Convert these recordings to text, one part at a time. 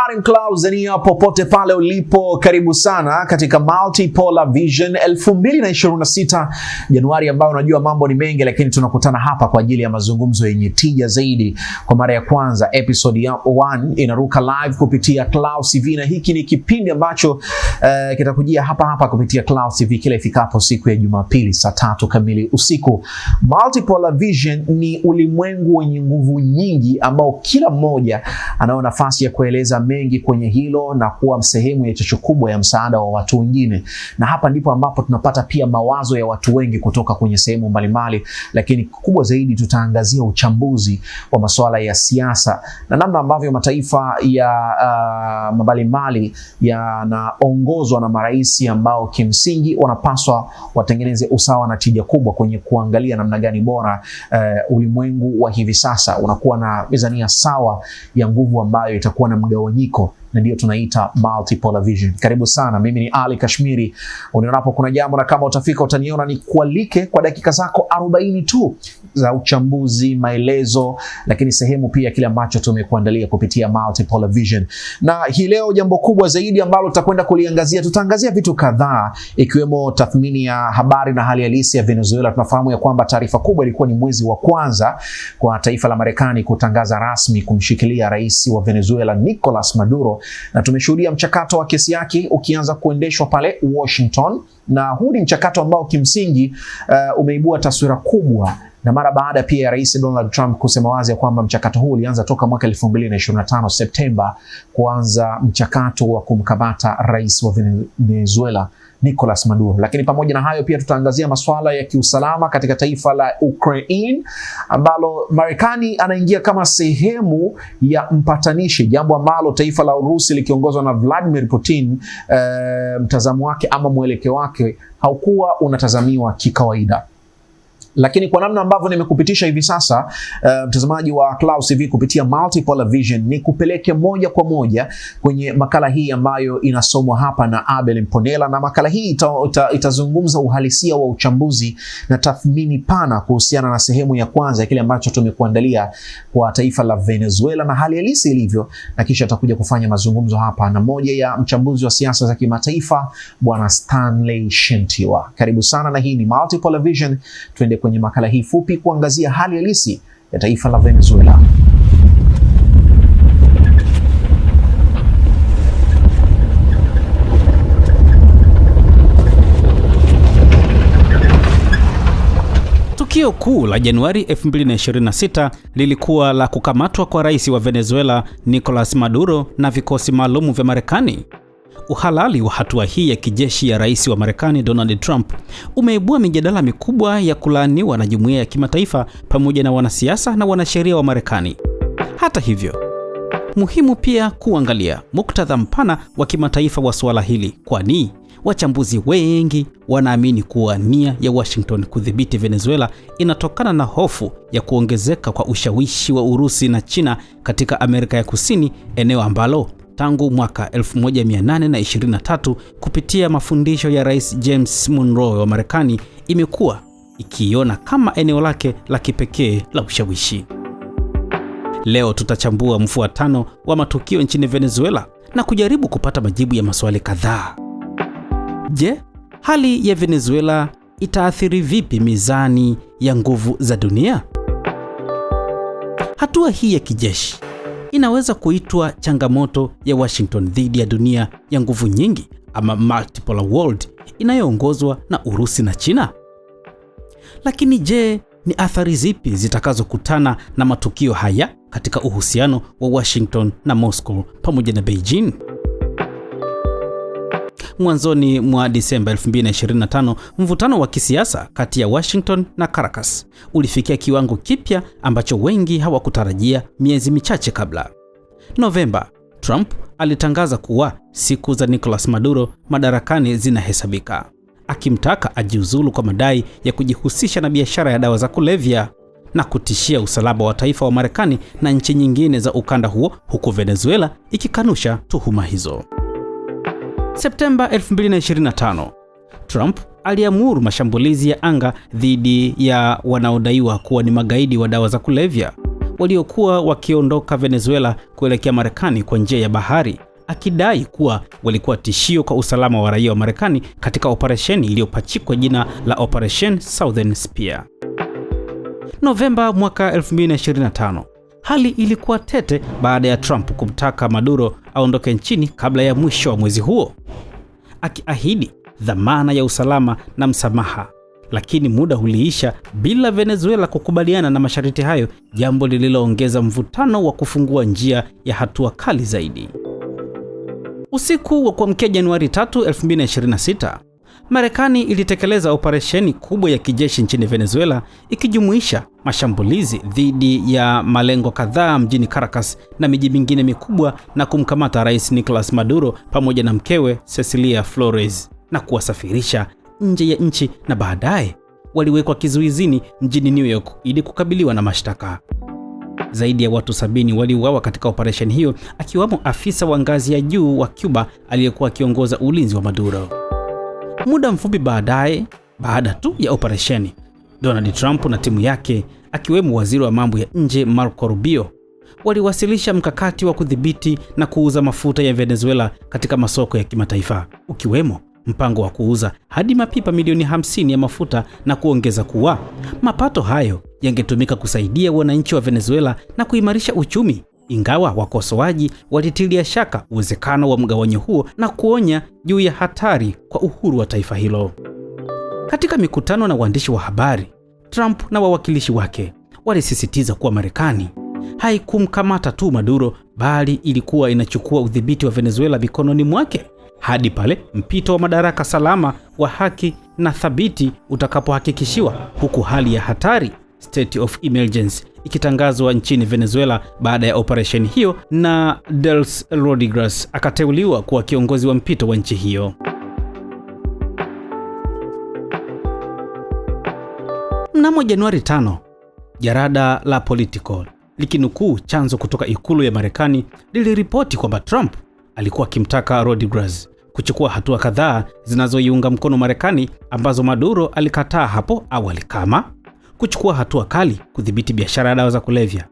Morning Clouds Zania, popote pale ulipo, karibu sana katika Multipolar Vision 2026 Januari, ambao unajua mambo ni mengi, lakini tunakutana hapa kwa ajili ya mazungumzo yenye tija zaidi. Kwa mara ya kwanza episode ya 1 inaruka live kupitia Clouds TV, na hiki ni kipindi ambacho kitakujia hapa kupitia Clouds TV kila ifikapo siku ya Jumapili saa 3 kamili usiku. Multipolar Vision ni ulimwengu wenye nguvu nyingi ambao kila mmoja anao nafasi ya kueleza mengi kwenye hilo na kuwa sehemu ya chachu kubwa ya msaada wa watu wengine. Na hapa ndipo ambapo tunapata pia mawazo ya watu wengi kutoka kwenye sehemu mbalimbali, lakini kubwa zaidi tutaangazia uchambuzi wa masuala ya siasa na namna ambavyo mataifa ya mbalimbali yanaongozwa na marais ambao kimsingi wanapaswa watengeneze usawa na tija kubwa kwenye kuangalia namna gani bora ulimwengu wa hivi sasa unakuwa na mizania sawa ya nguvu ambayo itakuwa na mgawanyiko, na ndio tunaita Multipolar Vision. Karibu sana, mimi ni Ali Kashmiri. Unionapo kuna jambo na kama utafika utaniona, ni kualike kwa dakika zako 40 tu za uchambuzi, maelezo, lakini sehemu pia kile ambacho tumekuandalia kupitia Multipolar Vision. Na hii leo jambo kubwa zaidi ambalo tutakwenda kuliangazia, tutaangazia vitu kadhaa ikiwemo tathmini ya habari na hali halisi ya Venezuela. Tunafahamu ya kwamba taarifa kubwa ilikuwa ni mwezi wa kwanza kwa taifa la Marekani kutangaza rasmi kumshikilia rais wa Venezuela Nicolas Maduro, na tumeshuhudia mchakato wa kesi yake ukianza kuendeshwa pale Washington, na huu ni mchakato ambao kimsingi umeibua taswira kubwa, na mara baada pia ya Rais Donald Trump kusema wazi ya kwamba mchakato huu ulianza toka mwaka 2025 Septemba, kuanza mchakato wa kumkamata rais wa Venezuela Nicolas Maduro. Lakini pamoja na hayo pia tutaangazia masuala ya kiusalama katika taifa la Ukraine, ambalo Marekani anaingia kama sehemu ya mpatanishi, jambo ambalo taifa la Urusi likiongozwa na Vladimir Putin mtazamo wake ama mwelekeo wake haukuwa unatazamiwa kikawaida. Lakini kwa namna ambavyo nimekupitisha hivi sasa, mtazamaji wa Clouds TV kupitia Multipolar Vision, ni kupeleke moja kwa moja kwenye makala hii ambayo inasomwa hapa na Abel Mponela, na makala hii itazungumza uhalisia wa uchambuzi na tathmini pana kuhusiana na sehemu ya kwanza ya kile ambacho tumekuandalia kwa taifa la Venezuela na hali halisi ilivyo, na kisha atakuja kufanya mazungumzo hapa na moja ya mchambuzi wa siasa za kimataifa, Bwana Stanley Shentiwa. Karibu sana, na hii ni Multipolar Vision. Tuende kwenye makala hii fupi kuangazia hali halisi ya taifa la Venezuela. Tukio kuu la Januari 2026 lilikuwa la kukamatwa kwa rais wa Venezuela Nicolas Maduro na vikosi maalum vya Marekani. Uhalali wa hatua hii ya kijeshi ya rais wa Marekani Donald Trump umeibua mijadala mikubwa ya kulaaniwa na jumuiya ya kimataifa pamoja na wanasiasa na wanasheria wa Marekani. Hata hivyo, muhimu pia kuangalia muktadha mpana wa kimataifa wa suala hili, kwani wachambuzi wengi wanaamini kuwa nia ya Washington kudhibiti Venezuela inatokana na hofu ya kuongezeka kwa ushawishi wa Urusi na China katika Amerika ya Kusini, eneo ambalo tangu mwaka 1823 kupitia mafundisho ya Rais James Monroe wa Marekani imekuwa ikiona kama eneo lake la kipekee la ushawishi. Leo tutachambua mfuatano wa matukio nchini Venezuela na kujaribu kupata majibu ya maswali kadhaa. Je, hali ya Venezuela itaathiri vipi mizani ya nguvu za dunia? Hatua hii ya kijeshi inaweza kuitwa changamoto ya Washington dhidi ya dunia ya nguvu nyingi, ama multipolar world inayoongozwa na Urusi na China. Lakini je, ni athari zipi zitakazokutana na matukio haya katika uhusiano wa Washington na Moscow pamoja na Beijing? Mwanzoni mwa Disemba 2025, mvutano wa kisiasa kati ya Washington na Caracas ulifikia kiwango kipya ambacho wengi hawakutarajia miezi michache kabla. Novemba, Trump alitangaza kuwa siku za Nicolas Maduro madarakani zinahesabika, akimtaka ajiuzulu kwa madai ya kujihusisha na biashara ya dawa za kulevya na kutishia usalama wa taifa wa Marekani na nchi nyingine za ukanda huo, huku Venezuela ikikanusha tuhuma hizo. Septemba 2025, Trump aliamuru mashambulizi ya anga dhidi ya wanaodaiwa kuwa ni magaidi wa dawa za kulevya. waliokuwa wakiondoka Venezuela kuelekea Marekani kwa njia ya bahari, akidai kuwa walikuwa tishio kwa usalama wa raia wa Marekani katika operesheni iliyopachikwa jina la Operation Southern Spear. Novemba mwaka 2025, hali ilikuwa tete baada ya Trump kumtaka Maduro aondoke nchini kabla ya mwisho wa mwezi huo, akiahidi dhamana ya usalama na msamaha. Lakini muda uliisha bila Venezuela kukubaliana na masharti hayo, jambo lililoongeza mvutano wa kufungua njia ya hatua kali zaidi. Usiku wa kuamkia Januari 3, 2026, Marekani ilitekeleza operesheni kubwa ya kijeshi nchini Venezuela, ikijumuisha mashambulizi dhidi ya malengo kadhaa mjini Caracas na miji mingine mikubwa, na kumkamata Rais Nicolas Maduro pamoja na mkewe Cecilia Flores na kuwasafirisha nje ya nchi, na baadaye waliwekwa kizuizini mjini New York ili kukabiliwa na mashtaka. Zaidi ya watu 70 waliuawa katika operesheni hiyo, akiwamo afisa wa ngazi ya juu wa Cuba aliyekuwa akiongoza ulinzi wa Maduro. Muda mfupi baada tu ya operesheni, Donald Trump na timu yake, akiwemo waziri wa mambo ya nje Marco Rubio, waliwasilisha mkakati wa kudhibiti na kuuza mafuta ya Venezuela katika masoko ya kimataifa, ukiwemo mpango wa kuuza hadi mapipa milioni 50 ya mafuta, na kuongeza kuwa mapato hayo yangetumika kusaidia wananchi wa Venezuela na kuimarisha uchumi, ingawa wakosoaji walitilia shaka uwezekano wa mgawanyo huo na kuonya juu ya hatari kwa uhuru wa taifa hilo. Katika mikutano na waandishi wa habari, Trump na wawakilishi wake walisisitiza kuwa Marekani haikumkamata tu Maduro, bali ilikuwa inachukua udhibiti wa Venezuela mikononi mwake hadi pale mpito wa madaraka salama, wa haki na thabiti utakapohakikishiwa, huku hali ya hatari, state of emergency, ikitangazwa nchini Venezuela baada ya operation hiyo, na Delcy Rodriguez akateuliwa kuwa kiongozi wa mpito wa nchi hiyo. Mnamo Januari 5, jarada la Politico likinukuu chanzo kutoka ikulu ya Marekani liliripoti kwamba Trump alikuwa akimtaka Rodriguez kuchukua hatua kadhaa zinazoiunga mkono Marekani, ambazo Maduro alikataa hapo awali, kama kuchukua hatua kali kudhibiti biashara ya dawa za kulevya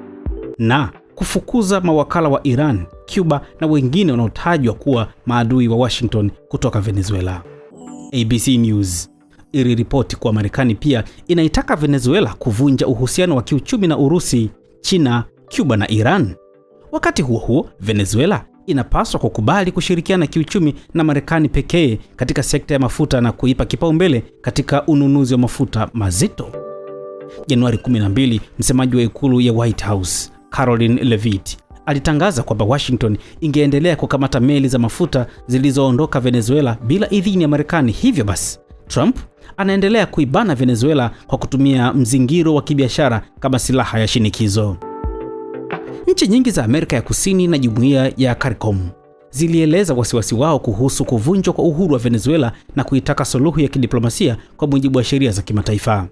na kufukuza mawakala wa Iran, Cuba na wengine wanaotajwa kuwa maadui wa Washington kutoka Venezuela. ABC News iliripoti kuwa Marekani pia inaitaka Venezuela kuvunja uhusiano wa kiuchumi na Urusi, China, Cuba na Iran. Wakati huo huo, Venezuela inapaswa kukubali kushirikiana kiuchumi na Marekani pekee katika sekta ya mafuta na kuipa kipaumbele katika ununuzi wa mafuta mazito. Januari 12, msemaji wa ikulu ya White House, Caroline Leavitt, alitangaza kwamba Washington ingeendelea kukamata meli za mafuta zilizoondoka Venezuela bila idhini ya Marekani. Hivyo basi, Trump anaendelea kuibana Venezuela kwa kutumia mzingiro wa kibiashara kama silaha ya shinikizo. Nchi nyingi za Amerika ya Kusini na Jumuiya ya CARICOM zilieleza wasiwasi wao kuhusu kuvunjwa kwa uhuru wa Venezuela na kuitaka suluhu ya kidiplomasia kwa mujibu wa sheria za kimataifa.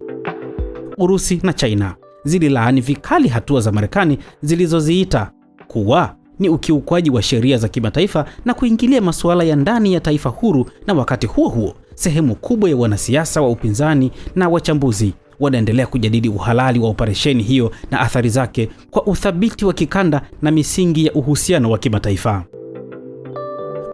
Urusi na China zililaani vikali hatua za Marekani zilizoziita kuwa ni ukiukwaji wa sheria za kimataifa na kuingilia masuala ya ndani ya taifa huru. Na wakati huo huo, sehemu kubwa ya wanasiasa wa upinzani na wachambuzi wanaendelea kujadili uhalali wa operesheni hiyo na athari zake kwa uthabiti wa kikanda na misingi ya uhusiano wa kimataifa.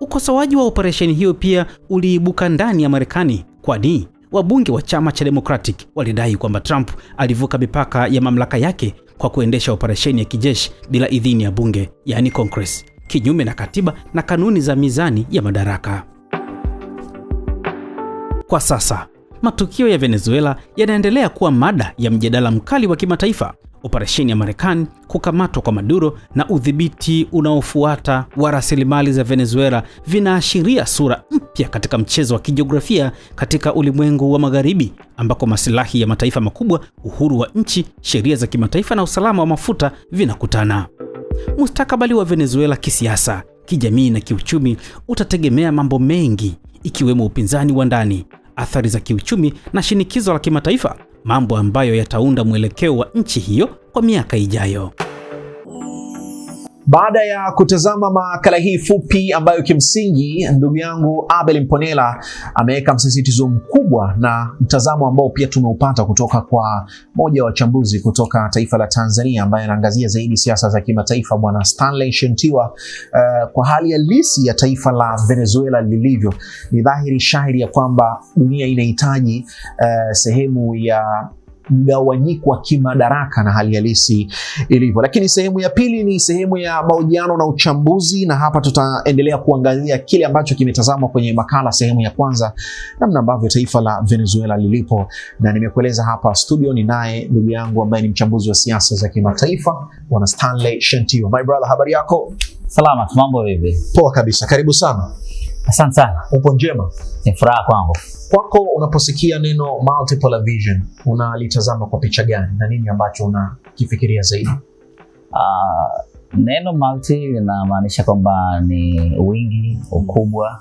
Ukosoaji wa operesheni hiyo pia uliibuka ndani ya Marekani, kwani wabunge wa chama cha Democratic walidai kwamba Trump alivuka mipaka ya mamlaka yake kwa kuendesha operesheni ya kijeshi bila idhini ya bunge, yani Congress, kinyume na katiba na kanuni za mizani ya madaraka. Kwa sasa, matukio ya Venezuela yanaendelea kuwa mada ya mjadala mkali wa kimataifa. Operesheni ya Marekani, kukamatwa kwa Maduro na udhibiti unaofuata wa rasilimali za Venezuela vinaashiria sura mpya katika mchezo wa kijiografia katika ulimwengu wa Magharibi, ambako maslahi ya mataifa makubwa, uhuru wa nchi, sheria za kimataifa na usalama wa mafuta vinakutana. Mustakabali wa Venezuela kisiasa, kijamii na kiuchumi utategemea mambo mengi, ikiwemo upinzani wa ndani, athari za kiuchumi na shinikizo la kimataifa, mambo ambayo yataunda mwelekeo wa nchi hiyo kwa miaka ijayo. Baada ya kutazama makala hii fupi ambayo kimsingi ndugu yangu Abel Mponela ameweka msisitizo mkubwa na mtazamo ambao pia tumeupata kutoka kwa moja wa wachambuzi kutoka taifa la Tanzania ambaye anaangazia zaidi siasa za kimataifa, bwana Stanley Shentiwa, kwa hali halisi ya taifa la Venezuela lilivyo, ni dhahiri shahiri ya kwamba dunia inahitaji sehemu ya mgawanyiko wa kimadaraka na hali halisi ilivyo. Lakini sehemu ya pili ni sehemu ya mahojiano na uchambuzi, na hapa tutaendelea kuangazia kile ambacho kimetazamwa kwenye makala sehemu ya kwanza, namna ambavyo taifa la Venezuela lilipo, na nimekueleza hapa studio ni naye ndugu yangu ambaye ni mchambuzi wa siasa za kimataifa, bwana Stanley Shentiwa. My brother, habari yako? Salama, mambo vipi? Poa kabisa, karibu sana. Asante sana. Upo njema? Ni furaha kwangu. Kwako, unaposikia neno multipolar vision unalitazama kwa picha gani na nini ambacho unakifikiria zaidi? Neno multi linamaanisha kwamba ni wingi, ukubwa.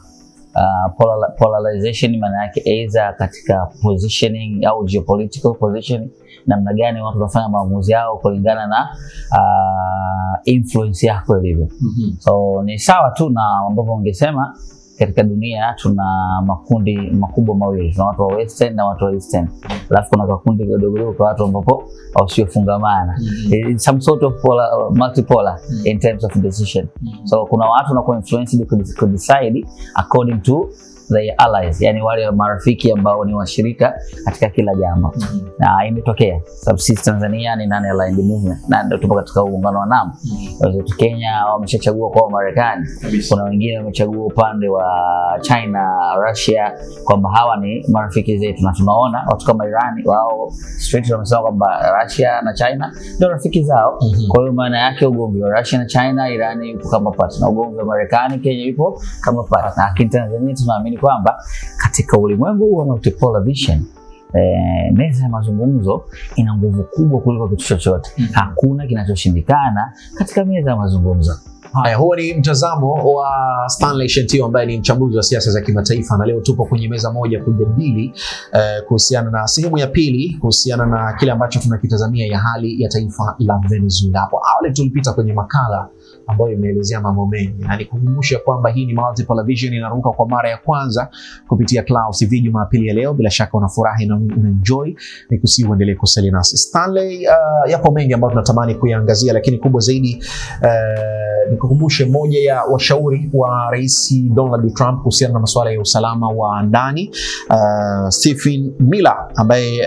Polarization maana yake either katika positioning au geopolitical positioning, namna gani watu wanafanya maamuzi yao kulingana na influence yako ilivyo. So ni sawa tu na ambavyo ungesema katika dunia tuna makundi makubwa mawili, tuna watu wa western na watu wa eastern, alafu kuna makundi kidogo kwa watu ambao wasiofungamana. It's some sort of multipolar in terms of decision. So kuna watu na influence to decide according to the allies, yani wale marafiki ambao ni washirika katika kila jambo. Na imetokea sababu sisi Tanzania ni non-aligned movement na ndio tupo katika muungano wa NAM. Kenya wameshachagua kwa Marekani, kuna wengine wamechagua upande wa China, Russia, kwamba hawa ni marafiki zetu, na tunaona watu kama Iran wao straight wamesema kwamba Russia na China ndio rafiki zao. Kwa hiyo maana yake ugomvi wa Russia na China, Iran yupo kama partner, na ugomvi wa Marekani, Kenya yupo kama partner. Na Tanzania tunaamini kwamba katika ulimwengu wa multipolar vision, meza ya mazungumzo ina nguvu kubwa kuliko kitu chochote. Hakuna kinachoshindikana katika meza ya mazungumzo. Haya, huo ni mtazamo wa Stanley Shentiwa ambaye ni mchambuzi wa siasa za kimataifa, na leo tupo kwenye meza moja kujadili kuhusiana na sehemu ya pili, kuhusiana na kile ambacho tunakitazamia ya hali ya taifa la Venezuela. Hapo awali tulipita kwenye makala ambayo imeelezea mambo mengi, na nikukumbusha kwamba hii ni Multipolar Vision inaruka kwa mara ya kwanza kupitia Clouds TV Jumapili ya leo. Bila shaka unafurahi na unaenjoy, nikusihi uendelee kusalia nasi. Stanley, yapo mengi ambayo tunatamani kuyaangazia, lakini kubwa zaidi nikukumbushe moja ya washauri wa Rais Donald Trump kuhusiana na masuala ya usalama wa ndani, Stephen Miller, ambaye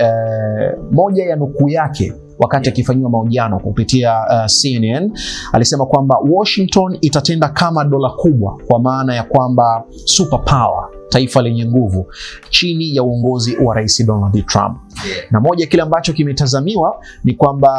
moja ya nukuu yake wakati akifanyiwa mahojiano kupitia CNN alisema kwamba Washington itatenda kama dola kubwa, kwa maana ya kwamba superpower, taifa lenye nguvu chini ya uongozi wa Rais Donald Trump. Na moja kile ambacho kimetazamiwa ni kwamba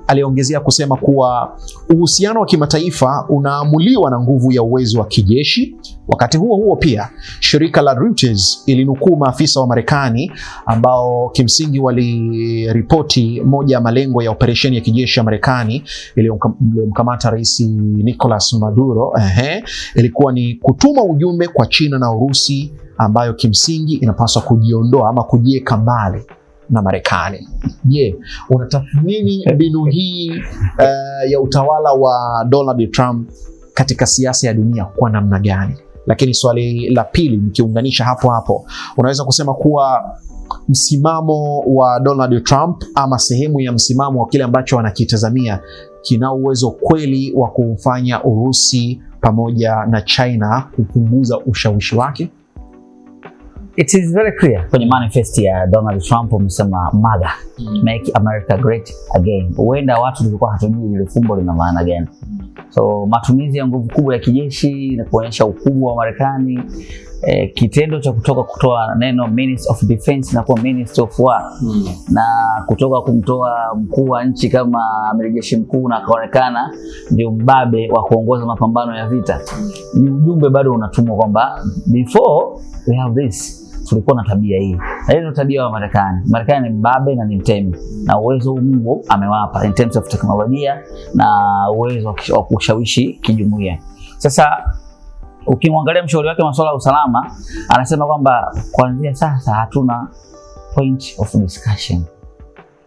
aliongezea kusema kuwa uhusiano wa kimataifa unaamuliwa na nguvu ya uwezo wa kijeshi. Wakati huo huo pia shirika la Reuters ilinukuu maafisa wa Marekani ambao kimsingi waliripoti moja ya malengo ya operesheni ya kijeshi ya Marekani iliyomkamata Rais Nicolas Maduro ilikuwa ni kutuma ujumbe kwa China na Urusi, ambayo kimsingi inapaswa kujiondoa ama kujiweka mbali na Marekani. Je, unatathmini mbinu hii ya utawala wa Donald Trump katika siasa ya dunia kwa namna gani? Lakini swali la pili nikiunganisha hapo, unaweza kusema kuwa msimamo wa Donald Trump ama sehemu ya msimamo wa kile ambacho wanakitazamia kina uwezo kweli wa kufanya Urusi pamoja na China kupunguza ushawishi wake? It is very clear kwenye manifesto ya Donald Trump umesema MAGA, Make America Great Again. Huenda watu tulikuwa hatujui ile fumbo lina maana gani. So matumizi ya nguvu kubwa ya kijeshi na kuonyesha ukubwa wa Marekani, kitendo cha kutoa neno Minister of Defense na kuwa Minister of War, na kutoka kumtoa mkuu wa nchi kama amiri jeshi mkuu na akaonekana ndio mbabe wa kuongoza mapambano ya vita, ni ujumbe bado unatumwa kwamba before we have this tulikuwa na tabia hii. Na hiyo tabia wa Marekani. Marekani ni mbabe na ni mtemi, na uwezo Mungu amewapa in terms of teknolojia na uwezo wa kushawishi kijumuiya. Sasa ukimwangalia mshauri wake masuala ya usalama, anasema kwamba kuanzia sasa hatuna point of discussion.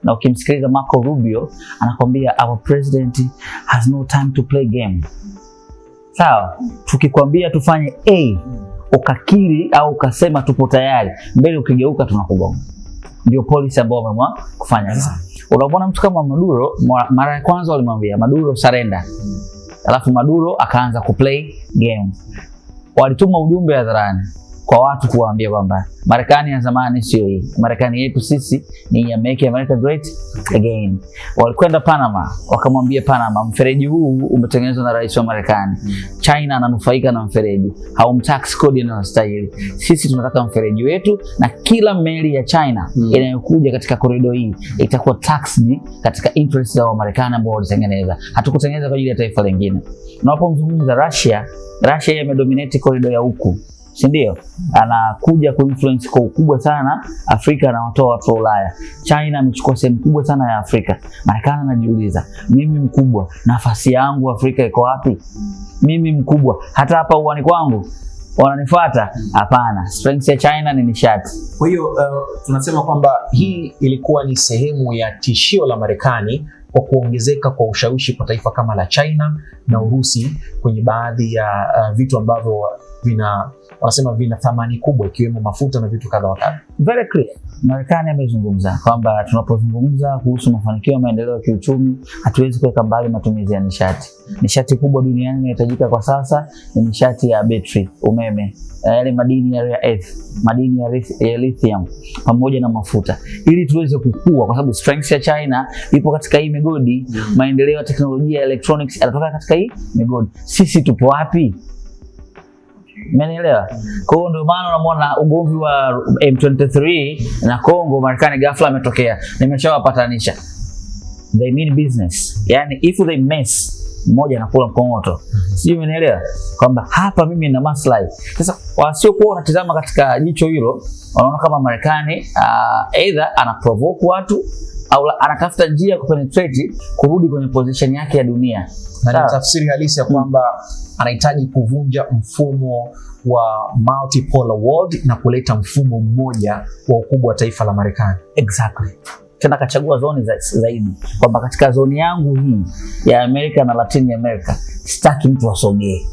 Na ukimsikiliza Marco Rubio anakwambia our president has no time to play game. Sawa, tukikwambia tufanye A ukakiri au ukasema tupo tayari, mbele ukigeuka tunakugonga. Ndio policy ambayo wameamua kufanya. Sasa unaona mtu kama Maduro, mara ya kwanza walimwambia Maduro surrender, alafu Maduro akaanza kuplay game. Walituma ujumbe hadharani kwa watu kuwaambia kwamba Marekani ya zamani sio hii, Marekani yetu sisi ni ya Make America Great Again. Walikwenda Panama, wakamwambia Panama, mfereji huu umetengenezwa na rais wa Marekani, China ananufaika na mfereji, haumtax kodi inayostahili. Sisi tunataka mfereji wetu, na kila meli ya China inayokuja katika korido hii itakuwa taxed katika interest za Marekani ambao walitengeneza. Hatukutengeneza kwa ajili ya taifa lingine. Na hapo mzungumza Russia imedominate korido ya huku, si ndio? Anakuja kuinfluence kwa ukubwa sana Afrika na watoa watu wa Ulaya. China amechukua sehemu kubwa sana ya Afrika. Marekani anajiuliza, mimi mkubwa, nafasi yangu Afrika iko wapi? Mimi mkubwa, hata hapa uwani kwangu wananifuata? Hapana. Strength ya China ni nishati. Kwa hiyo tunasema kwamba hii ilikuwa ni sehemu ya tishio la Marekani kwa kuongezeka kwa ushawishi kwa taifa kama la China na Urusi kwenye baadhi ya vitu ambavyo wanasema vina thamani kubwa, ikiwemo mafuta na vitu kadha wa kadha. Very clear. Marekani amezungumza kwamba tunapozungumza kuhusu mafanikio ya maendeleo ya kiuchumi, hatuwezi kuweka mbali matumizi ya nishati. Nishati kubwa duniani inayohitajika kwa sasa ni nishati ya battery, umeme, yale madini ya rare earth, madini ya lithium pamoja na mafuta, ili tuweze kukua, kwa sababu strength ya China ipo katika hii migodi. Maendeleo ya teknolojia ya electronics yanatoka katika hii migodi. Sisi tupo wapi? Umenielewa? Kwa hiyo ndio maana unamwona ugomvi wa M23 na Kongo, Marekani ghafla ametokea, nimeshawapatanisha. They mean business. Yani if they mess, mmoja anakula mkongoto. Sio, umenielewa? Kwamba hapa mimi nina maslahi. Sasa wasiokuwa wanatazama katika jicho hilo, wanaona kama Marekani either ana provoke watu au anatafuta njia ya kupenetrate kurudi kwenye position yake ya dunia. Na ni tafsiri halisi ya kwamba anahitaji kuvunja mfumo wa multipolar world na kuleta mfumo mmoja wa ukubwa wa taifa la Marekani. Exactly. Tena kachagua zoni zaidi, kwamba katika zoni yangu hii ya Amerika na Latin America sitaki mtu asogee.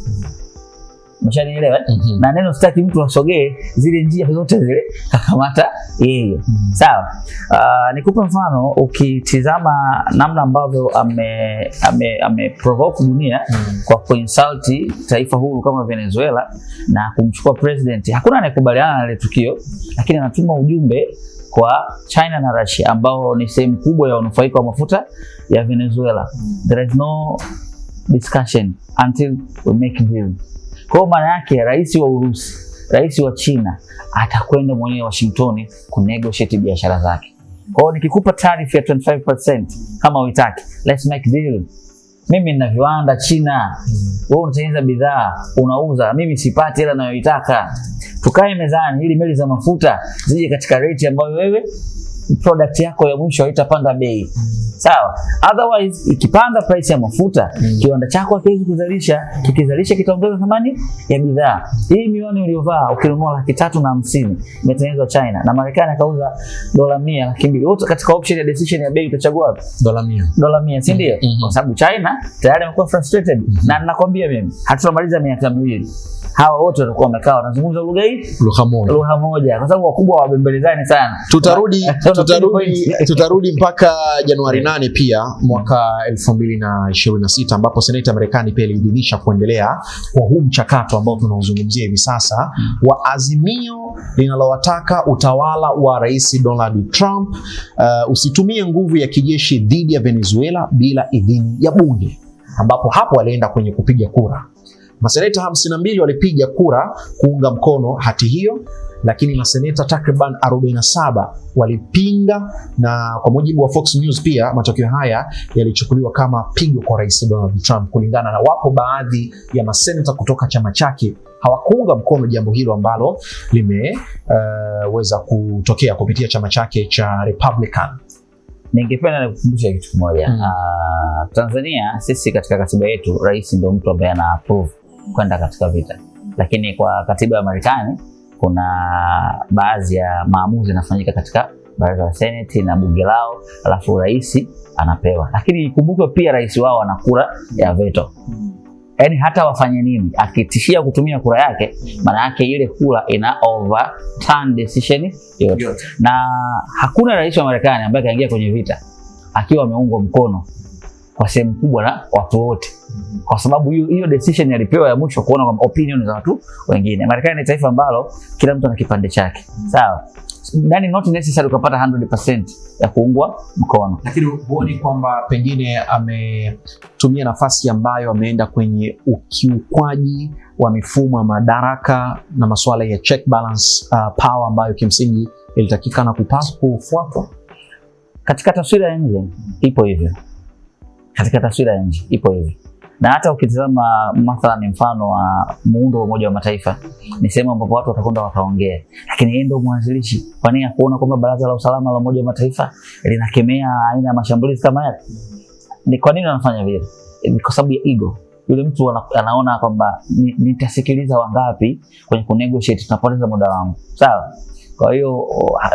Umeshanielewa? Na neno sitaki mtu asogee, zile njia zote zile kakamata yeye. Sawa. Nikupe mfano, ukitizama namna ambavyo ame provoke dunia kwa kuinsult taifa huru kama Venezuela na kumchukua president. Hakuna anayekubaliana na ile tukio, lakini anatuma ujumbe kwa China na Russia ambao ni sehemu kubwa ya wanufaika wa mafuta ya Venezuela. There is no discussion until we make deal. Kwa maana yake rais wa Urusi, rais wa China atakwenda mwenyewe Washington kunegotiate biashara zake. Kwa hiyo nikikupa taarifa ya 25% kama uitaki, let's make deal. Mimi nina viwanda China, wewe unatengeneza bidhaa, unauza, mimi sipati hela ninayoitaka. Tukae mezani ili meli za mafuta zije katika rate ambayo wewe product yako ya mwisho haitapanda bei. Sawa? Otherwise ikipanda price ya mafuta, kiwanda chako hakiwezi kuzalisha, kikizalisha kitaongeza thamani ya bidhaa. Hii miwani uliyovaa ukinunua $350 imetengenezwa China na Marekani akauza $100, $200. Wote katika option ya decision ya bei utachagua wapi? $100, si ndio? Kwa sababu China tayari amekuwa frustrated. Na ninakwambia mimi, hatutamaliza miaka 2. Hawa wote walikuwa wamekaa wanazungumza lugha moja kwa sababu wakubwa wabembelezani sana. Tutarudi mpaka Januari 8 pia mwaka 2026 ambapo Seneti ya Marekani pia iliidhinisha kuendelea kwa huu mchakato ambao tunaozungumzia hivi sasa wa azimio linalowataka utawala wa Rais Donald Trump usitumie nguvu ya kijeshi dhidi ya Venezuela bila idhini ya bunge, ambapo hapo walienda kwenye kupiga kura. Maseneta 52 walipiga kura kuunga mkono hati hiyo, lakini maseneta takriban 47 walipinga, na kwa mujibu wa Fox News pia matokeo haya yalichukuliwa kama pigo kwa Rais Donald Trump, kulingana na wapo baadhi ya maseneta kutoka chama chake hawakuunga mkono jambo hilo ambalo limeweza kutokea kupitia chama chake cha Republican. Ningependa nikukumbusha kitu kimoja. Tanzania sisi katika katiba yetu rais ndio mtu ambaye ana approve kwenda katika vita, lakini kwa katiba ya Marekani kuna baadhi ya maamuzi yanafanyika katika baraza la Senate na bunge lao, alafu rais anapewa. Lakini ikumbuke pia rais wao ana kura ya veto. Yaani hata wafanye nini, akitishia kutumia kura yake, maana yake ile kura ina overturn decision yote. Na hakuna rais wa Marekani ambaye kaingia kwenye vita akiwa ameungwa mkono kwa sehemu kubwa na watu wote, kwa sababu hiyo decision alipewa ya mwisho kuona kwamba opinion za watu wengine. Marekani ni taifa ambalo kila mtu ana kipande chake, sawa? Ndani not necessary ukapata 100% ya kuungwa mkono. Lakini huoni kwamba pengine ametumia nafasi ambayo ameenda kwenye ukiukwaji wa mifumo ya madaraka na masuala ya check balance power ambayo kimsingi ilitakikana kupaswa kufuatwa? Katika taswira ya nje ipo hivyo. Na hata ukitazama mathalan mfano wa muundo wa Umoja wa Mataifa, ni sehemu ambapo watu watakwenda wakaongea, lakini yeye ndio mwanzilishi. Kwa nini kuona kwamba Baraza la Usalama la Umoja wa Mataifa linakemea aina ya mashambulizi kama yale? Ni kwa nini wanafanya vile? Ni kwa sababu ya ego. Yule mtu anaona kwamba nitasikiliza wangapi kwenye kunegotiate, tunapoteza muda wangu. Sawa? Kwa hiyo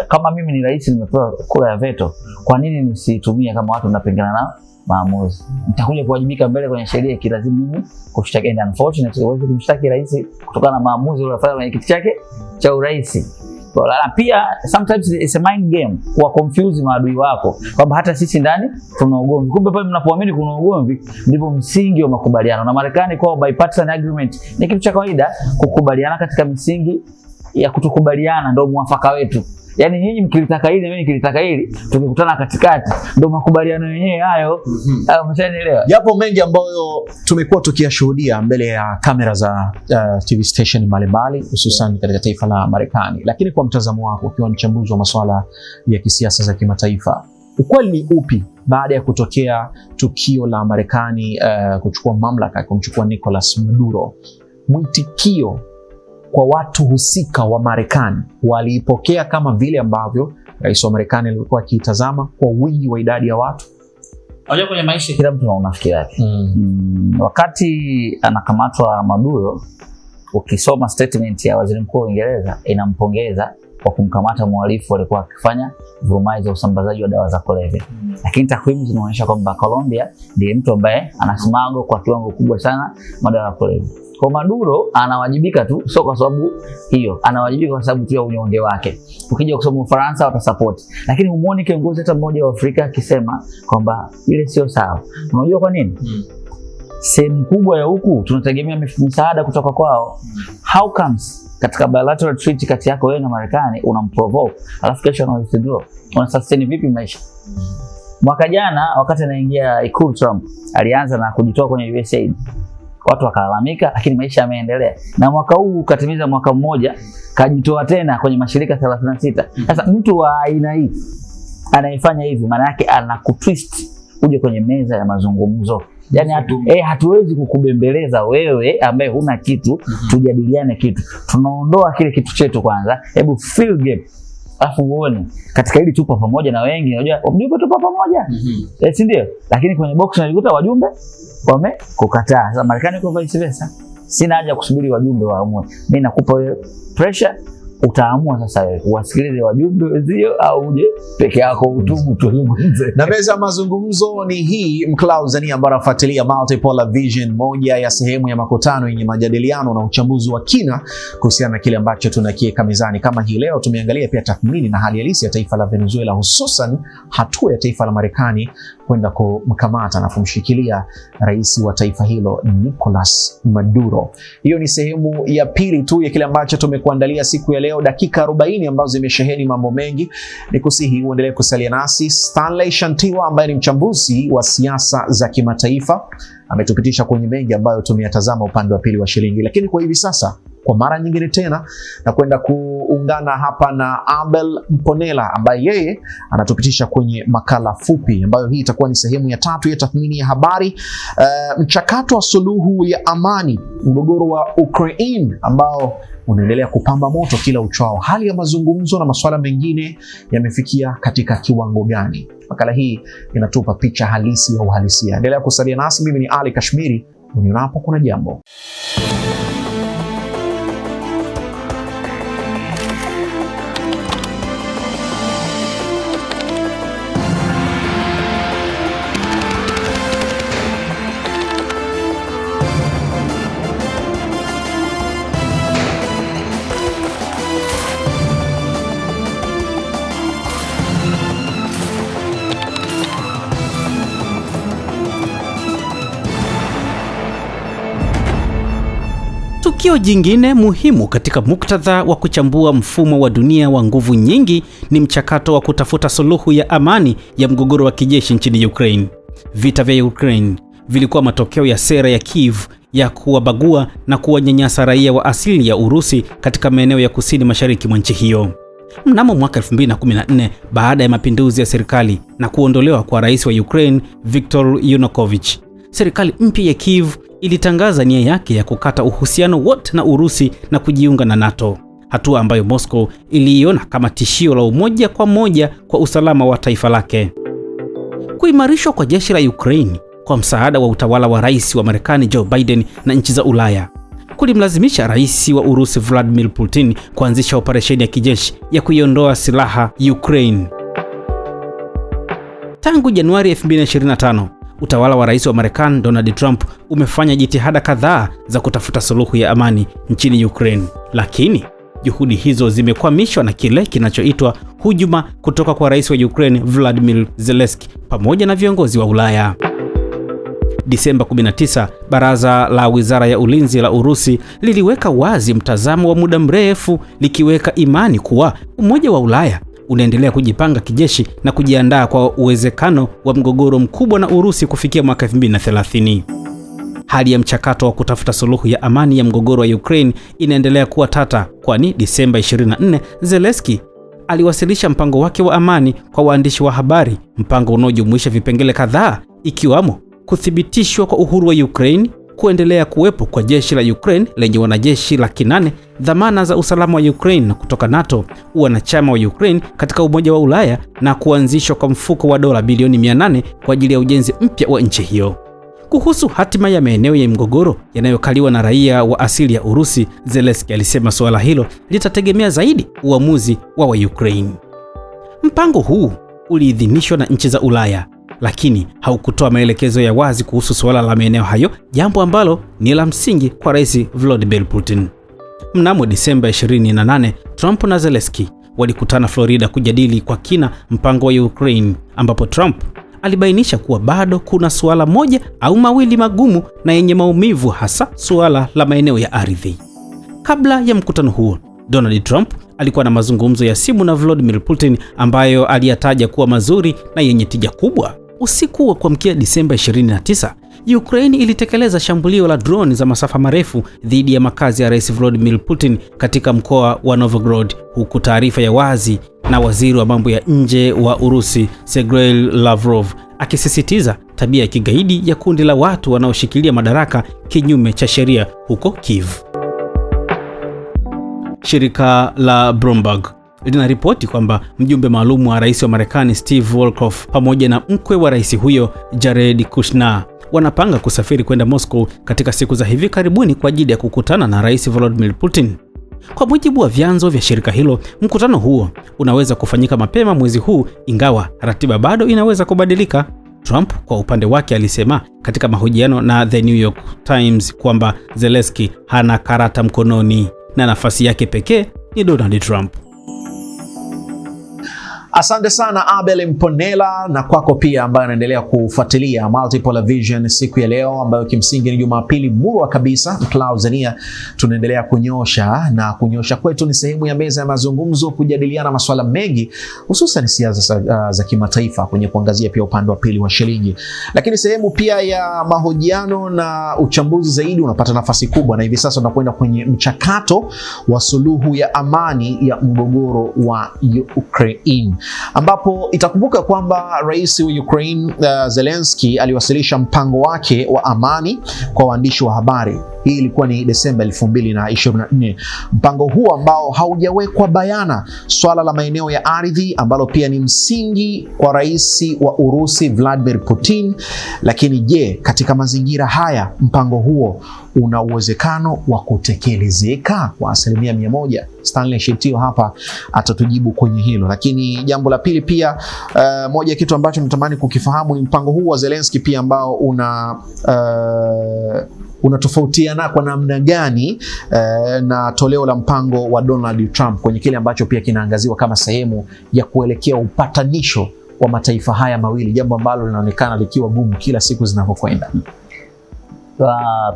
kama mimi ni rais, nimepewa kura ya veto, kwa nini nisitumie kama watu wanapingana nao maamuzi? Nitakuja kuwajibika mbele kwenye sheria ikilazimu mimi kushtaki. And unfortunately huwezi kumshtaki rais kutokana na maamuzi aliyofanya kwenye kiti chake cha urais. Pia sometimes it's a mind game kwa confuse maadui wako kwamba hata sisi ndani tuna ugomvi. Kumbe pale mnapoamini kuna ugomvi ndipo msingi wa makubaliano. Na Marekani kwa bipartisan agreement ni kitu cha kawaida, kukubaliana katika misingi ya kutokubaliana ndio mwafaka wetu. Yaani nyinyi mkilitaka hili na mimi nikilitaka hili, tukikutana katikati ndio makubaliano yenyewe hayo. Umeshanielewa? Yapo mengi ambayo tumekuwa tukiyashuhudia mbele ya kamera za TV station mbalimbali, hususan katika taifa la Marekani. Lakini kwa mtazamo wako, ukiwa mchambuzi wa masuala ya kisiasa za kimataifa, ukweli ni upi baada ya kutokea tukio la Marekani kuchukua mamlaka, kumchukua Nicolas Maduro? Mwitikio kwa watu husika wa Marekani, waliipokea kama vile ambavyo rais wa Marekani alikuwa akitazama kwa wingi wa idadi ya watu? Unajua kwenye maisha kila mtu ana unafiki wake. Wakati anakamatwa Maduro, ukisoma statement ya waziri mkuu wa Uingereza inampongeza kwa kumkamata mhalifu alikuwa akifanya vurumai za usambazaji wa dawa za kulevya. Lakini takwimu zinaonyesha kwamba Colombia ndiye mtu ambaye anasmago kwa kiwango kubwa sana madawa ya kulevya. Kwa Maduro anawajibika tu, sio kwa sababu hiyo, anawajibika kwa sababu tu ya unyonge wake. Ukija kusoma Ufaransa watasupport, lakini umuone kiongozi hata mmoja wa Afrika akisema kwamba ile sio sawa. Unajua kwa nini? Sehemu kubwa ya huku tunategemea misaada kutoka kwao. How comes katika bilateral treaty kati yako wewe na Marekani unamprovoke, alafu kesho una withdraw? Una sustain vipi maisha? Mwaka jana wakati anaingia Ikulu, Trump alianza na kujitoa kwenye USAID. Watu wakalalamika, lakini maisha yameendelea. Na mwaka huu katimiza mwaka mmoja, kajitoa tena kwenye mashirika 36. Sasa mtu wa aina hii anaifanya hivi, maana yake anakutwist uje kwenye meza ya mazungumzo. Yaani hatuwezi kukubembeleza wewe ambaye huna kitu, tujadiliane kitu. Tunaondoa kile kitu chetu kwanza, hebu fill gap. Alafu uone katika hili tupo pamoja na wengi, unajua mlipo tupo pamoja. Si ndio? Lakini kwenye box unalikuta wajumbe wamekukataa. Sasa Marekani kwa vice versa. Sina haja kusubiri wajumbe waamue. Mimi nakupa wewe pressure, utaamua sasa wewe uwasikilize wajumbe wenzio au uje peke yako utubu tuzungumze. Na meza mazungumzo ni hii, Mclauzani ambaye anafuatilia Multipolar Vision, moja ya sehemu ya makutano yenye majadiliano na uchambuzi wa kina kuhusiana na kile ambacho tunakiweka mezani. Kama hii leo tumeangalia pia tathmini na hali halisi ya taifa la Venezuela, hususan hatua ya taifa la Marekani kwenda kumkamata na kumshikilia rais wa taifa hilo Nicolas Maduro. Hiyo ni sehemu ya pili tu ya kile ambacho tumekuandalia siku ya leo, dakika 40 ambazo zimesheheni mambo mengi. Nikusihi uendelee kusalia nasi. Stanley Shantiwa ambaye ni mchambuzi wa siasa za kimataifa ametupitisha kwenye mengi ambayo tumeyatazama upande wa pili wa shilingi. Lakini kwa hivi sasa, kwa mara nyingine tena, na kwenda kuungana hapa na Abel Mponela ambaye yeye anatupitisha kwenye makala fupi ambayo hii itakuwa ni sehemu ya 3 ya tathmini ya habari, mchakato wa suluhu ya amani, mgogoro wa Ukraine ambao unaendelea kupamba moto kila uchao. Hali ya mazungumzo na masuala mengine yamefikia katika kiwango gani? Makala hii inatupa picha halisi ya uhalisia. Endelea kusalia nasi. Mimi ni Ali Kashmiri, unionapo kuna jambo. Tukio jingine muhimu katika muktadha wa kuchambua mfumo wa dunia wa nguvu nyingi ni mchakato wa kutafuta suluhu ya amani ya mgogoro wa kijeshi nchini Ukraine. Vita vya Ukraine vilikuwa matokeo ya sera ya Kiev ya kuwabagua na kuwanyanyasa raia wa asili ya Urusi katika maeneo ya kusini mashariki mwa nchi hiyo. Mnamo mwaka 2014, baada ya mapinduzi ya serikali na kuondolewa kwa rais wa Ukraine Viktor Yanukovych, serikali mpya ya Kiev ilitangaza nia yake ya kukata uhusiano wote na Urusi na kujiunga na NATO, hatua ambayo Moscow iliiona kama tishio la moja kwa moja kwa usalama wa taifa lake. Kuimarishwa kwa jeshi la Ukraine kwa msaada wa utawala wa rais wa Marekani Joe Biden na nchi za Ulaya kulimlazimisha rais wa Urusi Vladimir Putin kuanzisha operesheni ya kijeshi ya kuiondoa silaha Ukraine. Tangu Januari 2025, utawala wa rais wa Marekani Donald Trump umefanya jitihada kadhaa za kutafuta suluhu ya amani nchini Ukraine, lakini juhudi hizo zimekwamishwa na kile kinachoitwa hujuma kutoka kwa rais wa Ukraine Volodymyr Zelensky pamoja na viongozi wa Ulaya. Disemba 19, baraza la wizara ya ulinzi la Urusi liliweka wazi mtazamo wa muda mrefu, likiweka imani kuwa Umoja wa Ulaya unaendelea kujipanga kijeshi na kujiandaa kwa uwezekano wa mgogoro mkubwa na Urusi kufikia mwaka 2030. Hali ya mchakato wa kutafuta suluhu ya amani ya mgogoro wa Ukraine inaendelea kuwa tata, kwani Disemba 24 Zelensky aliwasilisha mpango wake wa amani kwa waandishi wa habari, mpango unaojumuisha vipengele kadhaa ikiwamo kuthibitishwa kwa uhuru wa Ukraine, kuendelea kuwepo kwa jeshi la Ukraine lenye wanajeshi 800,000, dhamana za usalama wa Ukraine kutoka NATO, wanachama wa Ukraine katika Umoja wa Ulaya na kuanzishwa kwa mfuko wa dola bilioni 800 kwa ajili ya ujenzi mpya wa nchi hiyo. Kuhusu hatima ya maeneo ya mgogoro yanayokaliwa na raia wa asili ya Urusi, Zelensky alisema suala hilo litategemea zaidi uamuzi wa Ukraine. Mpango huu uliidhinishwa na nchi za Ulaya, lakini haukutoa maelekezo ya wazi kuhusu suala la maeneo hayo, jambo ambalo ni la msingi kwa rais Vladimir Putin. Mnamo Disemba 28, Trump na Zelensky walikutana Florida kujadili kwa kina mpango wa Ukraine, ambapo Trump alibainisha kuwa bado kuna suala moja au mawili magumu na yenye maumivu, hasa suala la maeneo ya ardhi. Kabla ya mkutano huo, Donald Trump alikuwa na mazungumzo ya simu na Vladimir Putin ambayo aliyataja kuwa mazuri na yenye tija kubwa. Usiku wa kuamkia Disemba 29, Ukraine ilitekeleza shambulio la drone za masafa marefu dhidi ya makazi ya Rais Vladimir Putin katika mkoa wa Novgorod, huku taarifa ya wazi na waziri wa mambo ya nje wa Urusi Sergei Lavrov akisisitiza tabia ya kigaidi ya kundi la watu wanaoshikilia madaraka kinyume cha sheria huko Kiev. Shirika la Bloomberg linaripoti kwamba mjumbe maalum wa rais wa Marekani Steve Witkoff pamoja na mkwe wa rais huyo Jared Kushner wanapanga kusafiri kwenda Moscow katika siku za hivi karibuni kwa ajili ya kukutana na Rais Vladimir Putin. Kwa mujibu wa vyanzo vya shirika hilo, mkutano huo unaweza kufanyika mapema mwezi huu, ingawa ratiba bado inaweza kubadilika. Trump kwa upande wake alisema katika mahojiano na The New York Times kwamba Zelensky hana karata mkononi na nafasi yake pekee ni Donald Trump. Asante sana Abel Mponela, na kwako pia ambaye anaendelea kufuatilia Multipolar Vision siku ya leo, ambayo kimsingi ni Jumapili murwa kabisa. Tanzania tunaendelea kunyosha kwetu ni sehemu ya meza ya mazungumzo, kujadiliana masuala mengi, hususan siasa za kimataifa, kwenye kuangazia pia upande wa pili wa shilingi. Lakini sehemu pia ya mahojiano na uchambuzi zaidi unapata nafasi kubwa, na hivi sasa tunakwenda kwenye mchakato wa suluhu ya amani ya mgogoro wa Ukraine, ambapo itakumbuka kwamba rais wa Ukraine Zelensky aliwasilisha mpango wake wa amani kwa waandishi wa habari. Hii ilikuwa ni Desemba 2024. Mpango huu ambao haujawekwa bayana swala la maeneo ya ardhi, ambalo pia ni msingi kwa rais wa Urusi Vladimir Putin. Lakini je, katika mazingira haya mpango huo una uwezekano wa kutekelezeka kwa 100%? Stanley Shetio hapa atatujibu kwenye hilo. Lakini jambo la pili pia, moja kitu ambacho natamani kukifahamu ni mpango huu wa Zelensky pia ambao unatofautiana kwa namna gani na toleo la mpango wa Donald Trump, kwenye kile ambacho pia kinaangaziwa kama sehemu ya kuelekea upatanisho wa mataifa haya mawili, jambo ambalo linaonekana likiwa gumu kila siku zinavyokwenda.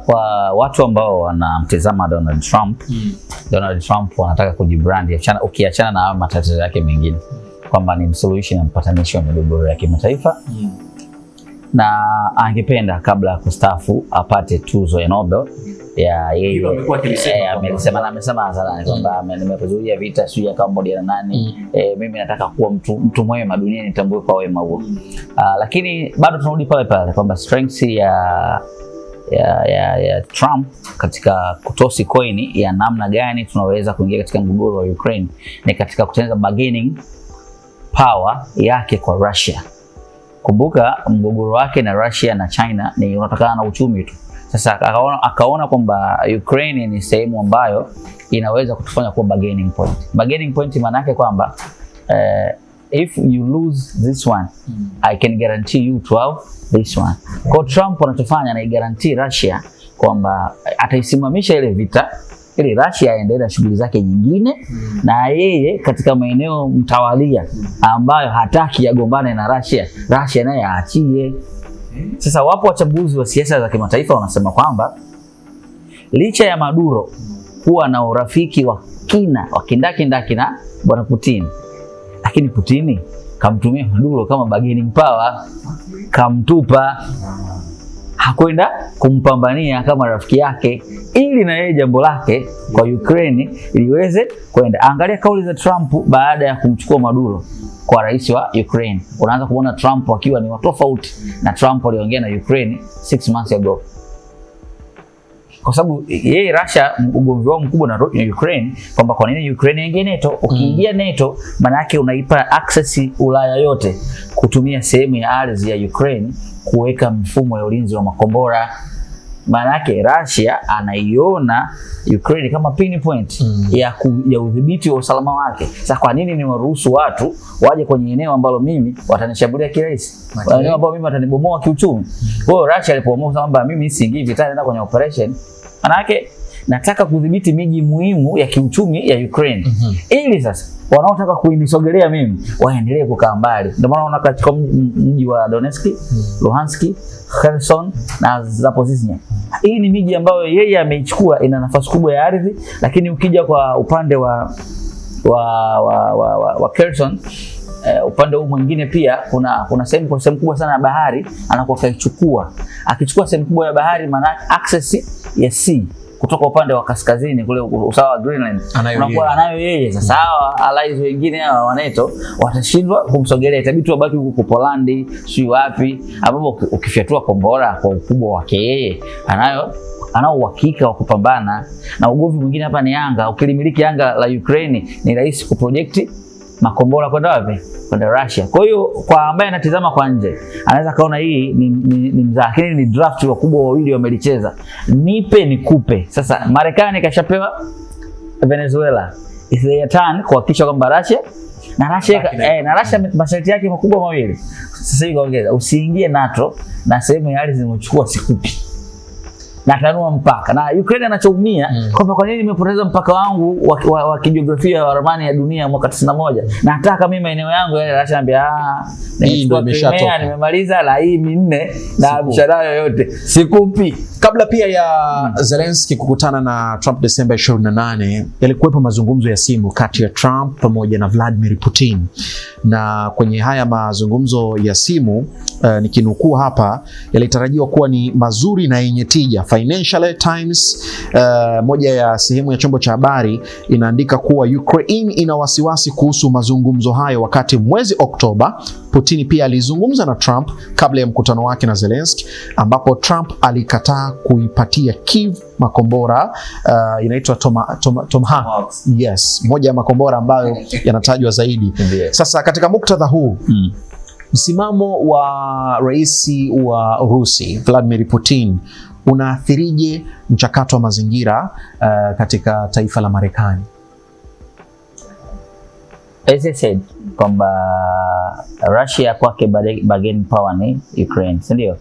Kwa watu ambao wanamtazama Donald Trump, Donald Trump wanataka kujibrand, ukiachana na matatizo yake mengine, kwamba ni msuluhishi na mpatanishi wa migogoro ya kimataifa, na angependa kabla ya kustaafu apate tuzo ya Nobel ya yeye. Amesema hadharani kwamba nimezuia vita sio ya Cambodia na nani, mimi nataka kuwa mtu mwema duniani, nitambue kwa wema huo. Lakini bado tunarudi pale pale kwamba strengths ya Trump katika kutosi coin ya namna gani tunaweza kuingia katika mgogoro wa Ukraine ni katika kutengeneza bargaining power yake kwa Russia. Kumbuka mgogoro wake na Russia na China ni unatokana na uchumi tu. Sasa akaona kwamba Ukraine ni sehemu ambayo inaweza kutufanya kuwa bargaining point. Bargaining point maana yake kwamba if you lose this one, I can guarantee you to have this one. Kwa Trump anachofanya na guarantee Russia kwamba ataisimamisha ile vita ili Russia aendelee na shughuli zake nyingine, na yeye katika maeneo mtawalia ambayo hataki yagombane na Russia naye aachie. Sasa wapo wachambuzi wa siasa za kimataifa wanasema kwamba licha ya Maduro kuwa na urafiki wa kina wa kindaki na bwana Putin, lakini Putin kamtumia Maduro kama bargaining power, kamtupa, hakwenda kumpambania kama rafiki yake ili na yeye jambo lake kwa Ukraine liweze kwenda. Angalia kauli za Trump baada ya kumchukua Maduro kwa rais wa Ukraine. Unaanza kuona Trump akiwa ni tofauti na Trump aliongea na Ukraine 6 months ago. Kwa sababu yeye Russia ugomvi wao mkubwa na Ukraine kwamba kwa nini Ukraine ingie NATO? Ukiingia NATO maana yake unaipa access Ulaya yote kutumia sehemu ya ardhi ya Ukraine kuweka mfumo ya ulinzi wa makombora. Maana yake Russia anaiona Ukraine kama pin point ya udhibiti wa usalama wake. Sasa kwa nini niwaruhusu watu waje kwenye eneo ambalo mimi watanishambulia kirahisi? Eneo ambalo mimi watanibomoa kiuchumi. Kwa hiyo Russia alipoamua kwamba mimi siingii vitani na kwenye operation, maana yake nataka kudhibiti miji muhimu ya kiuchumi ya Ukraine. Ili sasa wanaotaka kuinisogelea mimi waendelee kukaa mbali. Ndio maana unaona katika mji wa Donetsk, Luhansk, Kherson na Zaporizhzhia. Hii ni miji ambayo yeye ameichukua, ina nafasi kubwa ya ardhi, lakini ukija kwa upande wa Kherson, upande huu mwingine pia kuna sehemu kubwa sana ya bahari anakuwa kaichukua. Akichukua sehemu kubwa ya bahari maana access ya sea kutoka upande wa kaskazini kule usawa wa Greenland unakuwa anayo yeye. Sasa hawa allies wengine hawa wa NATO watashindwa kumsogelea, itabidi wabaki huko Poland, si wapi, ambapo ukifyatua kombora kwa ukubwa wake yeye anao uhakika wa kupambana. Na ugovi mwingine hapa ni anga. Ukilimiliki anga la Ukraine ni rahisi kuproject makombora kwenda wapi? Kwenda Russia. Kwa hiyo kwa ambaye anatazama kwa nje anaweza kaona hii ni mzaa, lakini ni draft wakubwa wawili wamelicheza, nipe nikupe. Sasa Marekani kashapewa Venezuela, is their turn kuhakikisha kwamba Russia masharti yake makubwa mawili. Sasa hivi kaongeza usiingie NATO na sehemu ya ardhi zinazochukua sikupi, na tanua mpaka. Na Ukraine anachoumia kwamba kwa nini nimepoteza mpaka wangu wa kijiografia wa ramani ya dunia mwaka 91, na nataka mimi maeneo yangu yale. Russia anambia nimeshatoka, nimemaliza la hii minne na mshahara yote sikupi. Kabla pia ya Zelensky kukutana na Trump Desemba 28, yalikuwepo mazungumzo ya simu kati ya Trump pamoja na Vladimir Putin. Na kwenye haya mazungumzo ya simu nikinukuu hapa, yalitarajiwa kuwa ni mazuri na yenye tija. Financial Times, moja ya sehemu ya chombo cha habari, inaandika kuwa Ukraine ina wasiwasi kuhusu mazungumzo hayo, wakati mwezi Oktoba Putin pia alizungumza na Trump kabla ya mkutano wake na Zelensky, ambapo Trump alikataa kuipatia Kiev makombora inaitwa Tomahawk. Yes, moja ya makombora ambayo yanatajwa zaidi. Sasa katika muktadha huu msimamo wa rais wa Urusi Vladimir Putin unaathirije mchakato wa mazingira katika taifa la Marekani? As I said kwamba Russia kwake bargaining power ni Ukraine, si ndio?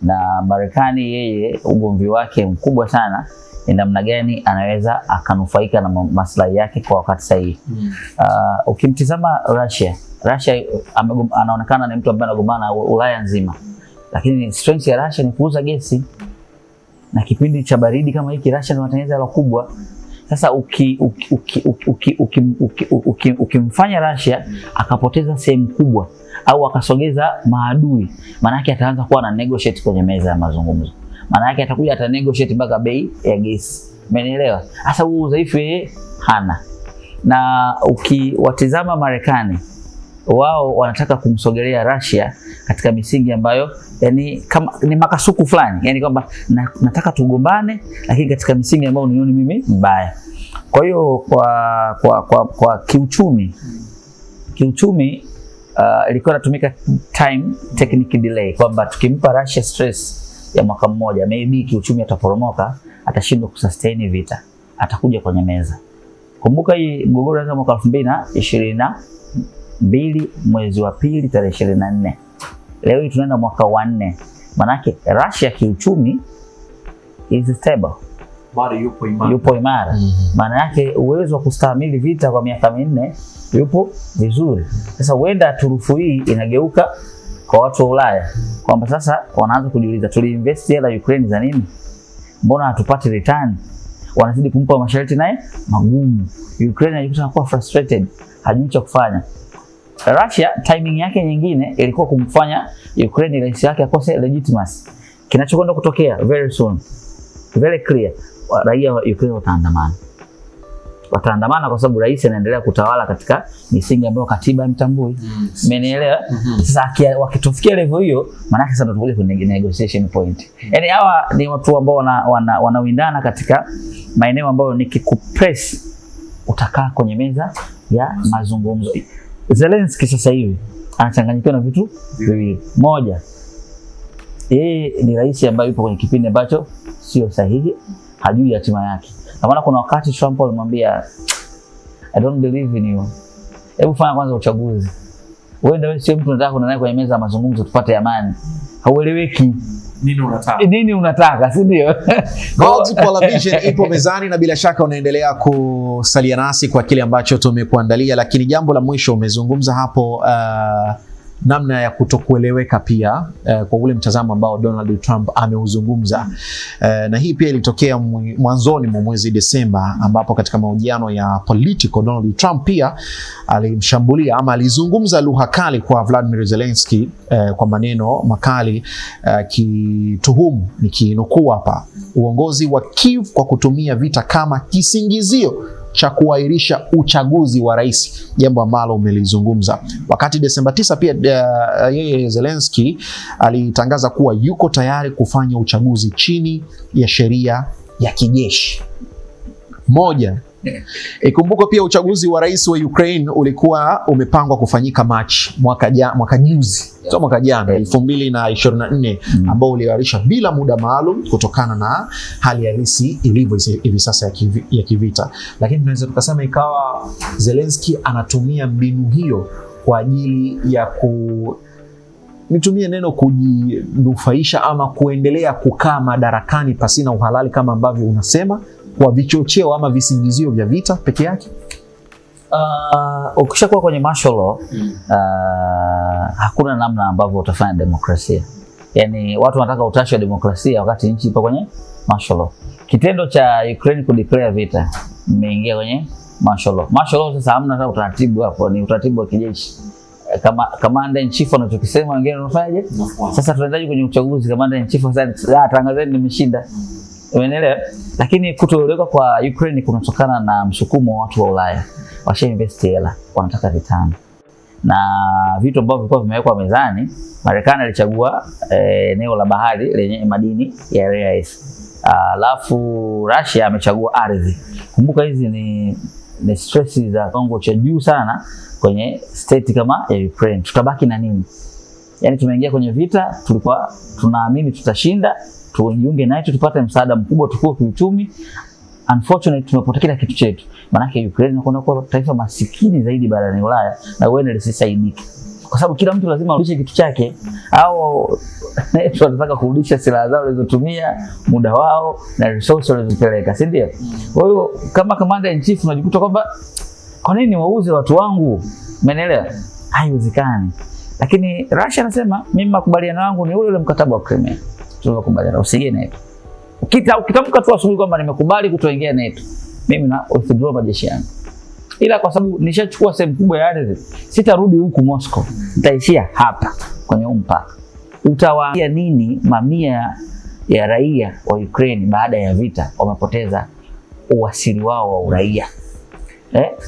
Na Marekani yeye ugomvi wake mkubwa sana ni namna gani anaweza akanufaika na maslahi yake kwa wakati sahihi. Ukimtizama Russia anaonekana ni mtu ambaye anagombana Ulaya nzima, lakini strength ya Russia ni kuuza gesi. na kipindi cha baridi kama hiki Russia ndio wanatengeneza hela kubwa. Sasa ukimfanya Russia akapoteza sehemu kubwa au akasogeza maadui, maana yake ataanza kuwa na negotiate kwenye meza ya mazungumzo. Maana yake atakuja ata negotiate mpaka bei ya gesi. Umeelewa? Sasa huo udhaifu yeye hana. Na ukiwatizama Marekani, wao wanataka kumsogelea Russia katika misingi ambayo yani kama ni makasuku fulani, yani kwamba nataka tugombane lakini katika misingi ambayo unioni mimi mbaya. Kwa hiyo kwa kiuchumi ilikuwa inatumika time technique delay, kwamba tukimpa Russia stress ya mwaka mmoja maybe kiuchumi ataporomoka, atashindwa kusustain vita, atakuja kwenye meza. Kumbuka hii mgogoro ulianza mwaka 2022 mwezi wa pili tarehe 24. Leo hii tunaenda mwaka wa 4. Manake Russia kiuchumi is stable. Bado yupo imara. Maana yake uwezo wa kustahimili vita kwa miaka 4 yupo vizuri. Sasa huenda turufu hii inageuka kwa watu wa Ulaya, kwamba sasa wanaanza kujiuliza, tuliinvest hela Ukraine za nini? Mbona hatupati return? Wanazidi kumpa masharti naye magumu. Ukraine anajikuta anakuwa frustrated, hajui cha kufanya. Russia timing yake nyingine ilikuwa kumfanya Ukraine rais yake akose legitimacy. Kinachokwenda kutokea very soon, very clear, raia wa Ukraine wataandamana kwa sababu rais anaendelea kutawala katika misingi ambayo katiba imtambui. Umenielewa? Sasa wakitofikia level hiyo, maana yake sasa tutakuja kwenye negotiation point. Yaani hawa ni watu ambao wanawindana katika maeneo ambayo nikikupress utakaa kwenye meza ya mazungumzo. Zelensky sasa hivi anachanganyikiwa na vitu viwili. Moja, yeye ni rais ambaye yupo kwenye kipindi ambacho sio sahihi, hajui hatima yake. Na maana kuna wakati Trump alimwambia, I don't believe in you. Hebu fanya kwanza uchaguzi. Wewe sio mtu unataka kuenda naye kwenye meza ya mazungumzo tupate amani. Haueleweki. Nini unataka, si ndio? Multipolar Vision ipo mezani na bila shaka unaendelea kusalia nasi kwa kile ambacho tumekuandalia, lakini jambo la mwisho umezungumza hapo namna ya kutokueleweka pia kwa ule mtazamo ambao Donald Trump ameuzungumza. Na hii pia ilitokea mwanzoni mwa mwezi Desemba, ambapo katika mahojiano ya Politico Donald Trump pia alimshambulia ama alizungumza lugha kali kwa Vladimir Zelensky kwa maneno makali, kituhumu, nikinukuu hapa, uongozi wa Kiev kwa kutumia vita kama kisingizio cha kuahirisha uchaguzi wa rais, jambo ambalo umelizungumza. Wakati Desemba 9 pia yeye Zelensky alitangaza kuwa yuko tayari kufanya uchaguzi chini ya sheria ya kijeshi. Moja, ikumbuka pia uchaguzi wa rais wa Ukraine ulikuwa umepangwa kufanyika Machi mwaka juzi, so mwaka jana 2024, ambao uliahirishwa bila muda maalum kutokana na hali halisi ilivyo hivi sasa ya kivita. Lakini tunaweza tukasema ikawa Zelensky anatumia mbinu hiyo kwa ajili ya nitumie neno kujinufaisha ama kuendelea kukaa madarakani pasina uhalali kama ambavyo unasema, kwa vichocheo ama visingizio vya vita peke yake. Ukishakuwa kwenye martial law, hakuna namna ambavyo utafanya demokrasia. Yani watu wanataka utashi wa demokrasia wakati nchi ipo kwenye martial law. Kitendo cha Ukraine kudeclare vita, imeingia kwenye martial law. Martial law sasa hamna hata utaratibu hapo, ni utaratibu wa kijeshi. Kama commander in chief anachokisema wengine wanafanyaje? Sasa tunaendaje kwenye uchaguzi? Commander in chief sasa tangazeni nimeshinda. Umeelewa? Lakini kutoeleweka kwa Ukraine kunatokana na msukumo wa watu wa Ulaya. Washa invest hela, wanataka return. Na vitu ambavyo vilikuwa vimewekwa mezani, Marekani alichagua eneo la bahari lenye madini ya rare earth. Alafu Russia amechagua ardhi. Kumbuka hizi ni stress za kiwango cha juu sana kwenye state kama ya Ukraine. Tutabaki na nini? Yaani tumeingia kwenye vita, tulikuwa tunaamini tutashinda, tujiunge naye tupate msaada mkubwa, tukue kiuchumi. Unfortunately tumepoteza kila kitu chetu. Maana Ukraine inakwenda kuwa taifa masikini zaidi barani Ulaya na wewe lisisaidike. Kwa sababu kila mtu lazima arudishe kitu chake, au wanataka kurudisha silaha zao walizotumia, muda wao na resources walizopeleka, si ndio? Kwa hiyo kama commander in chief unajikuta kwamba kwa nini wauze watu wangu? Umeelewa? Haiwezekani. Lakini Russia anasema mimi makubaliano yangu ni ule mkataba wa Crimea. Tunakubaliana usigene. Ukitamka tu asubuhi kwamba nimekubali kutoingia NATO, mimi na withdraw majeshi yangu. Ila kwa sababu nishachukua sehemu kubwa ya ardhi, sitarudi huku Moscow. Nitaishia hapa kwenye mpaka. Utawaambia nini mamia ya raia wa Ukraine baada ya vita wamepoteza uasili wao wa uraia?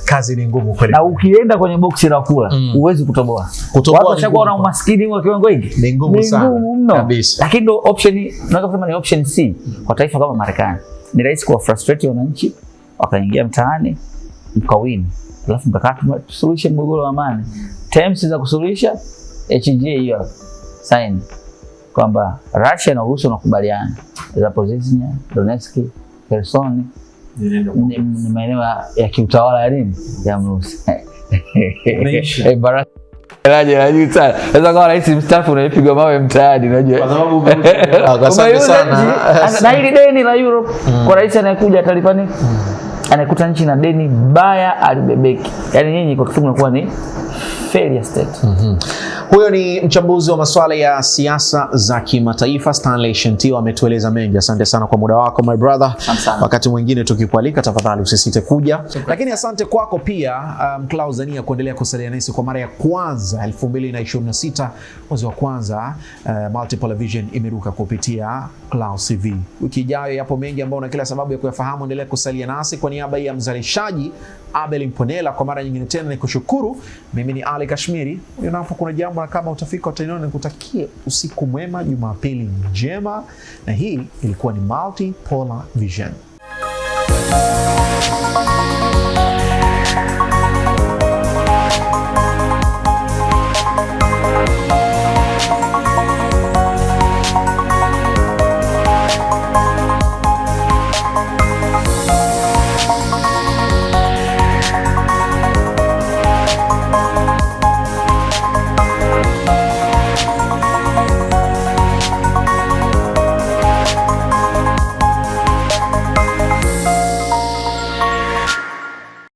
Kazi ni ngumu kweli. Na ukienda kwenye boksi la kula, huwezi kutoboa. Watu washakuwa na umaskini wa kiwango hiki. Ni ngumu sana kabisa. Lakini ndo option, tunaweza kusema ni option C kwa taifa kama Marekani. Ni rahisi kuwa frustrate wananchi, wakaingia mtaani, mkawini. Alafu mkakati tusuluhishe mgogoro wa amani. Terms za kusuluhisha HG hiyo sign kwamba Russia na Urusi wanakubaliana. Zaporizhzhia, Donetsk, Kherson ni maeneo ya kiutawala ya nini? Ya Mrusi. Sasa kama rais mstaafu unapigwa mawe mtaani, unajua. Kwa sababu asante sana. Na hili deni la Europe kwa rais anayekuja atalipa nini? Anakuta nchi na deni baya alibebeki. Yaani nyinyi kwa kifupi mnakuwa ni failure state. Huyo ni mchambuzi wa masuala ya siasa za kimataifa Stanley Shentio, ametueleza mengi. Asante sana kwa muda wako my brother. Wakati mwingine tukikualika tafadhali usisite kuja. Lakini asante kwako pia Clouds Zania kuendelea kusalia nasi kwa mara ya kwanza 2026 mwezi wa kwanza. Multipolar Vision imeruka kupitia Clouds TV. Wiki ijayo yapo mengi ambayo una kila sababu ya kuyafahamu. Endelea kusalia nasi. Kwa niaba ya mzalishaji Abel Mponela, kwa mara nyingine tena nikushukuru. Mimi ni Ali Kashmiri. Unapo kuna jambo na kama utafika utaniona, nikutakie usiku mwema, Jumapili njema, na hii ilikuwa ni Multipolar Vision.